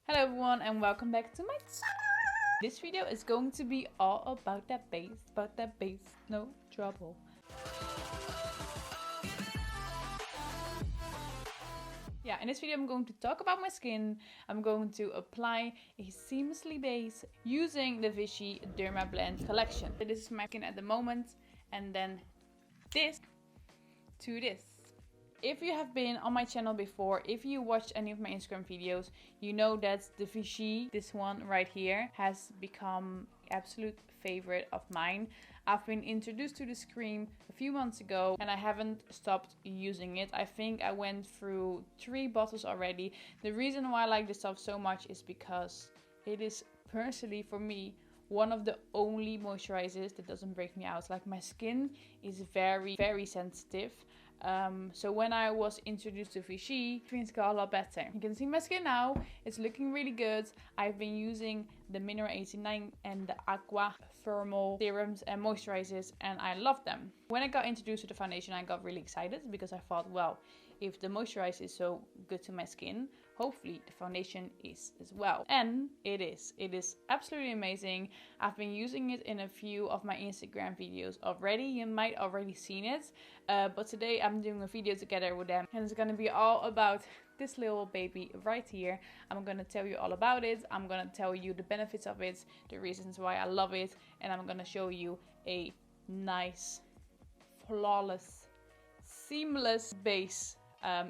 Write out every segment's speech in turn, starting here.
Hello everyone and welcome back to my channel. This video is going to be all about that base, no trouble. Yeah, in this video I'm going to talk about my skin. I'm going to apply a seamlessly base using the Vichy Dermablend collection. This is my skin at the moment, and then this to this. If you have been on my channel before, if you watched any of my Instagram videos, you know that the Vichy, this one right here, has become absolute favorite of mine. I've been introduced to this cream a few months ago and I haven't stopped using it. I think I went through 3 bottles already. The reason why I like this stuff so much is because it is personally for me one of the only moisturizers that doesn't break me out. Like, my skin is very sensitive. So when I was introduced to Vichy, things got a lot better. You can see my skin now, it's looking really good. I've been using the Mineral 89 and the Aqua Thermal serums and moisturizers, and I love them. When I got introduced to the foundation, I got really excited because I thought, well, if the moisturizer is so good to my skin, hopefully the foundation is as well. And it is. It is absolutely amazing. I've been using it in a few of my Instagram videos already. You might already seen it. But today I'm doing a video together with them. And it's going to be all about this little baby right here. I'm going to tell you all about it. I'm going to tell you the benefits of it, the reasons why I love it. And I'm going to show you a nice, flawless, seamless base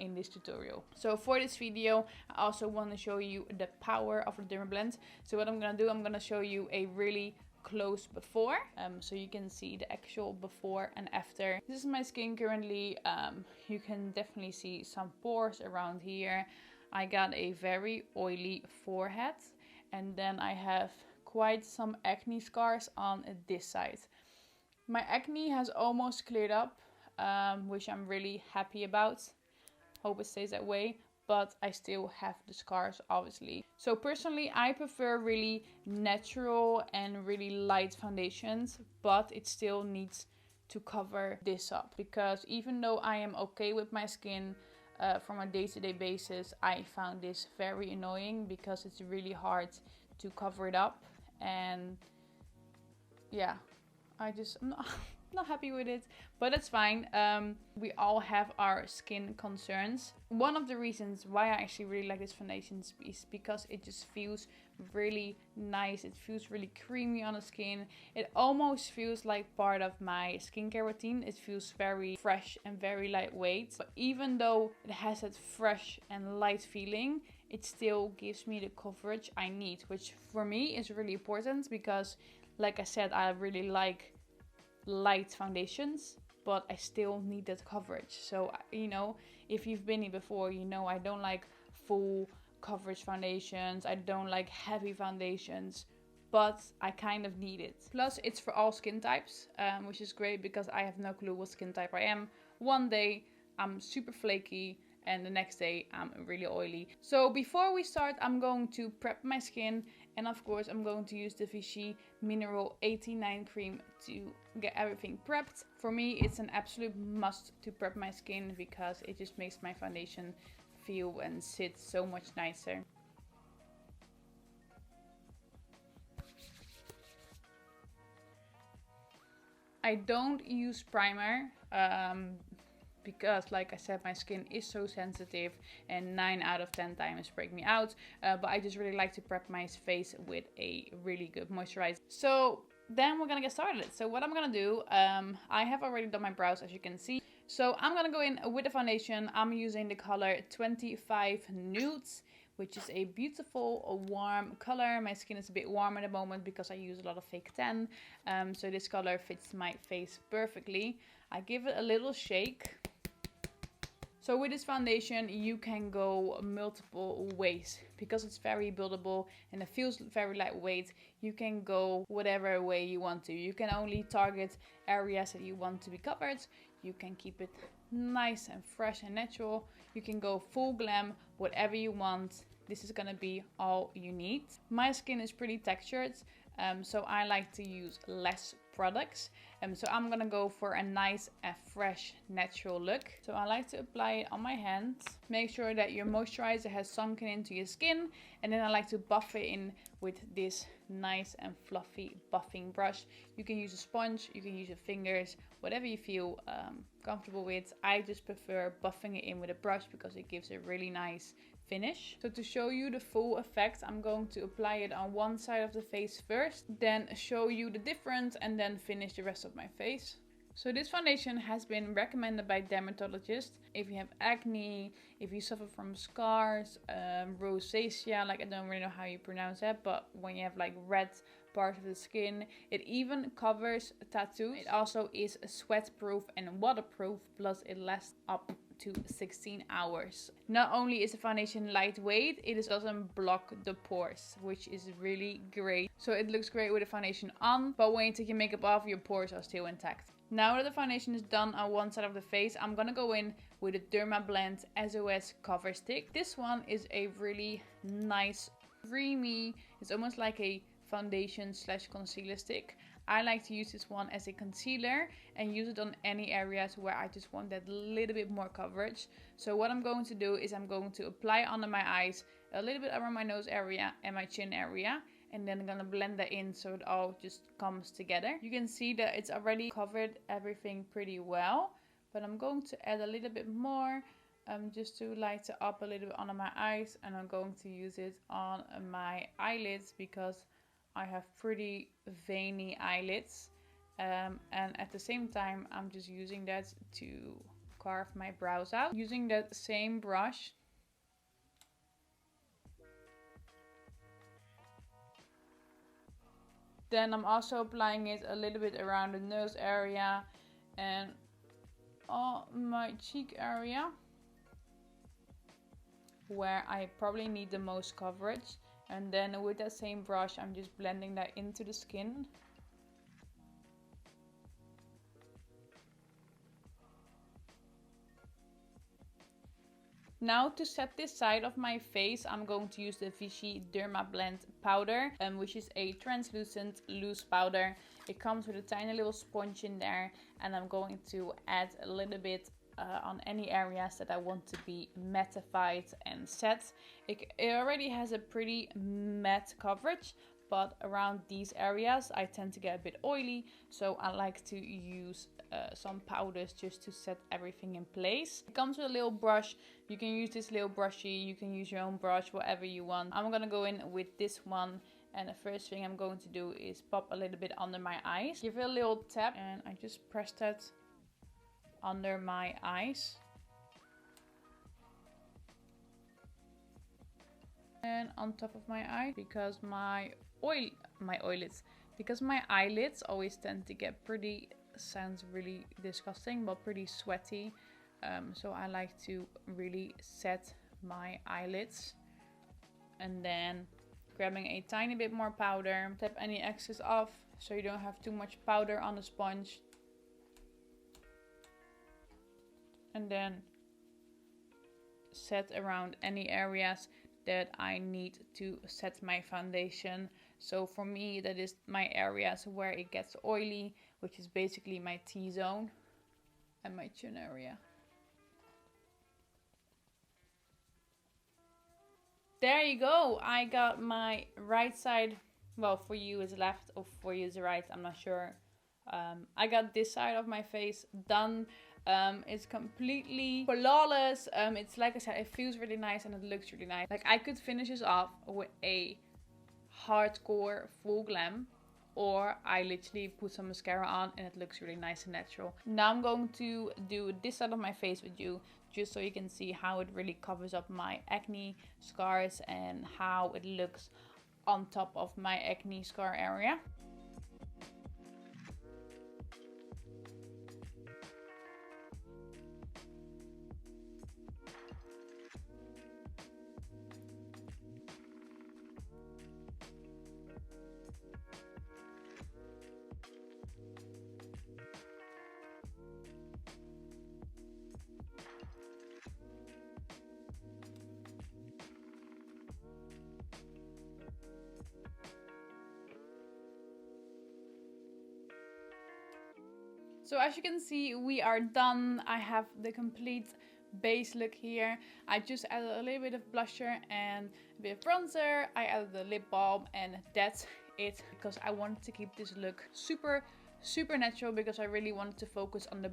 in this tutorial. So for this video I also want to show you the power of the Dermablend. So what I'm gonna do, I'm gonna show you a really close before, so you can see the actual before and after. This is my skin currently. You can definitely see some pores around here. I got a very oily forehead, and then I have quite some acne scars on this side. My acne has almost cleared up, which I'm really happy about. Hope it stays that way, but I still have the scars, obviously. So personally, I prefer really natural and really light foundations, but it still needs to cover this up, because even though I am okay with my skin from a day-to-day basis, I found this very annoying because it's really hard to cover it up. And yeah, I'm not happy with it, but it's fine. We all have our skin concerns. One of the reasons why I actually really like this foundation is because it just feels really nice. It feels really creamy on the skin. It almost feels like part of my skincare routine. It feels very fresh and very lightweight. But even though it has that fresh and light feeling, it still gives me the coverage I need, which for me is really important because, like I said, I really like light foundations, but I still need that coverage. So, you know, if you've been here before, you know I don't like full coverage foundations. I don't like heavy foundations, but I kind of need it. Plus, it's for all skin types, which is great because I have no clue what skin type I am. One day I'm super flaky, and the next day I'm really oily. So before we start, I'm going to prep my skin, and of course I'm going to use the Vichy Mineral 89 cream to get everything prepped. For me, it's an absolute must to prep my skin because it just makes my foundation feel and sit so much nicer. I don't use primer because, like I said, my skin is so sensitive and 9 out of 10 times break me out. But I just really like to prep my face with a really good moisturizer. So then we're gonna get started. So what I'm gonna do, I have already done my brows, as you can see. So I'm gonna go in with the foundation. I'm using the color 25 Nudes, which is a beautiful warm color. My skin is a bit warm at the moment because I use a lot of fake tan. So this color fits my face perfectly. I give it a little shake. So with this foundation, you can go multiple ways because it's very buildable and it feels very lightweight. You can go whatever way you want to. You can only target areas that you want to be covered. You can keep it nice and fresh and natural. You can go full glam, whatever you want. This is gonna be all you need. My skin is pretty textured, so I like to use less products. So I'm gonna go for a nice and fresh natural look. So I like to apply it on my hands. Make sure that your moisturizer has sunken into your skin, and then I like to buff it in with this nice and fluffy buffing brush. You can use a sponge, you can use your fingers, whatever you feel comfortable with. I just prefer buffing it in with a brush because it gives a really nice finish. So to show you the full effect, I'm going to apply it on one side of the face first, then show you the difference, and then finish the rest of my face. So this foundation has been recommended by dermatologists. If you have acne, if you suffer from scars, rosacea, like I don't really know how you pronounce that, but when you have like red parts of the skin, it even covers tattoos. It also is sweat proof and waterproof, plus it lasts up to 16 hours. Not only is the foundation lightweight, it doesn't block the pores, which is really great. So it looks great with the foundation on, but when you take your makeup off, your pores are still intact. Now that the foundation is done on one side of the face, I'm gonna go in with a Dermablend SOS cover stick. This one is a really nice, creamy, it's almost like a foundation slash concealer stick. I like to use this one as a concealer and use it on any areas where I just want that little bit more coverage. So what I'm going to do is I'm going to apply under my eyes, a little bit around my nose area and my chin area, and then I'm gonna blend that in so it all just comes together. You can see that it's already covered everything pretty well, but I'm going to add a little bit more just to lighten up a little bit under my eyes, and I'm going to use it on my eyelids because I have pretty veiny eyelids, and at the same time I'm just using that to carve my brows out. Using that same brush, then I'm also applying it a little bit around the nose area and on my cheek area, where I probably need the most coverage. And then with that same brush, I'm just blending that into the skin. Now to set this side of my face, I'm going to use the Vichy Dermablend powder, which is a translucent loose powder. It comes with a tiny little sponge in there, and I'm going to add a little bit on any areas that I want to be mattified and set. It already has a pretty matte coverage, but around these areas I tend to get a bit oily, so I like to use some powders just to set everything in place. It comes with a little brush. You can use this little brushy, you can use your own brush, whatever you want. I'm gonna go in with this one, and the first thing I'm going to do is pop a little bit under my eyes. Give it a little tap, and I just press that under my eyes. And on top of my eye, because my eyelids always tend to get pretty, sounds really disgusting, but pretty sweaty. So I like to really set my eyelids, and then grabbing a tiny bit more powder, tap any excess off so you don't have too much powder on the sponge. And then set around any areas that I need to set my foundation. So for me, that is my areas where it gets oily, which is basically my T-zone and my chin area. There you go. I got my right side, well, for you is left or for you is right, I'm not sure. I got this side of my face done. It's completely flawless. It's like I said, it feels really nice and it looks really nice. Like I could finish this off with a hardcore full glam, or I literally put some mascara on and it looks really nice and natural. Now I'm going to do this side of my face with you, just so you can see how it really covers up my acne scars and how it looks on top of my acne scar area. So as you can see, we are done. I have the complete base look here. I just added a little bit of blusher and a bit of bronzer. I added the lip balm and that's it, because I wanted to keep this look super natural, because I really wanted to focus on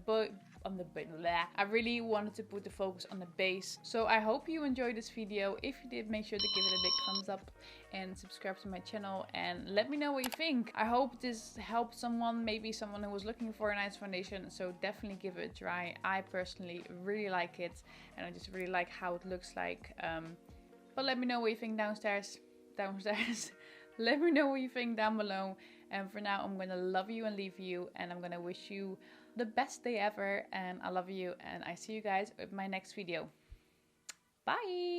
I really wanted to put the focus on the base. So I hope you enjoyed this video. If you did, make sure to give it a big thumbs up and subscribe to my channel and let me know what you think. I hope this helped someone, maybe someone who was looking for a nice foundation, so definitely give it a try. I personally really like it and I just really like how it looks like. But let me know what you think downstairs. Let me know what you think down below. And for now, I'm gonna love you and leave you, and I'm gonna wish you the best day ever, and I love you, and I see you guys in my next video. Bye!